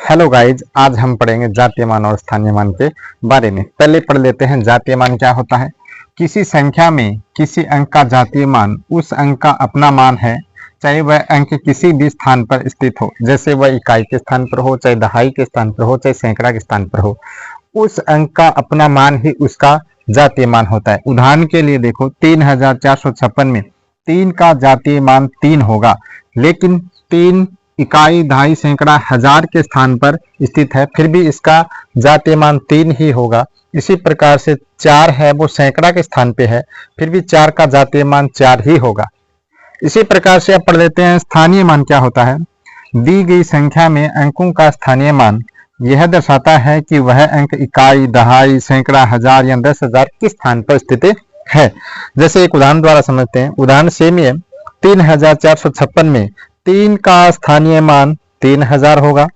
Hello guys, आज हम पढ़ेंगे जातीय मान और स्थानीय मान के बारे में। पहले पढ़ लेते हैं जातीय मान क्या होता है। किसी संख्या में किसी अंक का जातीय मान उस अंक का अपना मान है, चाहे वह अंक किसी भी स्थान पर स्थित हो, जैसे वह इकाई के स्थान पर हो, चाहे दहाई के स्थान पर हो, चाहे सैकड़ा के स्थान पर हो। उस अंक का अपना मान ही उसका जातीय मान होता है। उदाहरण के लिए देखो, 3456 में 3 का जातीय मान 3 होगा, लेकिन 3 इकाई, दहाई, सैकड़ा, हजार के स्थान पर स्थित है, फिर भी इसका जातीय मान 3 ही होगा। इसी प्रकार से 4 है, वो सैकड़ा के स्थान पे है, फिर भी 4 का जातीय मान 4 ही होगा। इसी प्रकार से अब पढ़ लेते हैं स्थानीय मान क्या होता है। दी गई संख्या में अंकों का स्थानीय मान यह दर्शाता है कि वह अंक इकाई, दहाई, सैकड़ा, हजार या 10,000 किस स्थान पर स्थित है। जैसे एक उदाहरण द्वारा समझते हैं। उदाहरण सेम है। 3456 में 3 का स्थानीय मान 3000 होगा,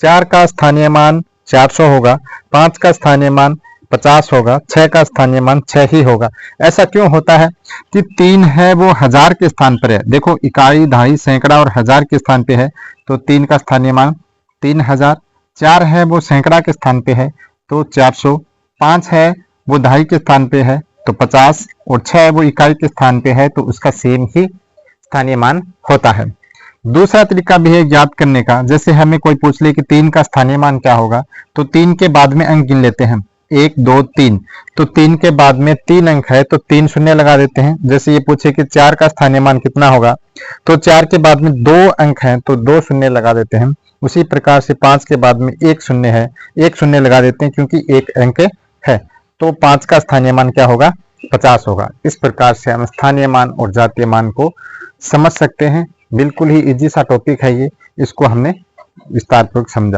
4 का स्थानीय मान 400 होगा, 5 का स्थानीय मान 50 होगा, 6 का स्थानीय मान 6 ही होगा। ऐसा क्यों होता है कि 3 है वो हजार के स्थान पर है। देखो, इकाई, दहाई, सैकड़ा और हजार के स्थान पे है, तो 3 का स्थानीय मान 3000। 4 है वो सैकड़ा के स्थान पे है, तो 400। 5 है वो दहाई के स्थान पे है, तो 50, और 6 है वो इकाई के स्थान पे है, तो उसका सेम ही स्थानीय मान होता है। दूसरा तरीका भी है ज्ञात करने का। जैसे हमें कोई पूछ ले कि 3 का स्थानीय मान क्या होगा, तो 3 के बाद में अंक गिन लेते हैं, 1 2 3। तो 3 के बाद में 3 अंक है, तो 3 शून्य लगा देते हैं। जैसे ये पूछे कि 4 का स्थानीय मान कितना होगा, तो 4 के बाद में 2 अंक है, तो 2 शून्य लगा देते हैं। उसी प्रकार से 5 के बाद में 1 शून्य है, 1 शून्य लगा देते हैं, क्योंकि 1 अंक है, तो 5 का स्थानीय मान क्या होगा, 50 होगा। इस प्रकार से हम स्थानीय मान और जातीय मान को समझ सकते हैं। बिल्कुल ही इजी सा टॉपिक है ये, इसको हमने विस्तारपूर्वक समझा।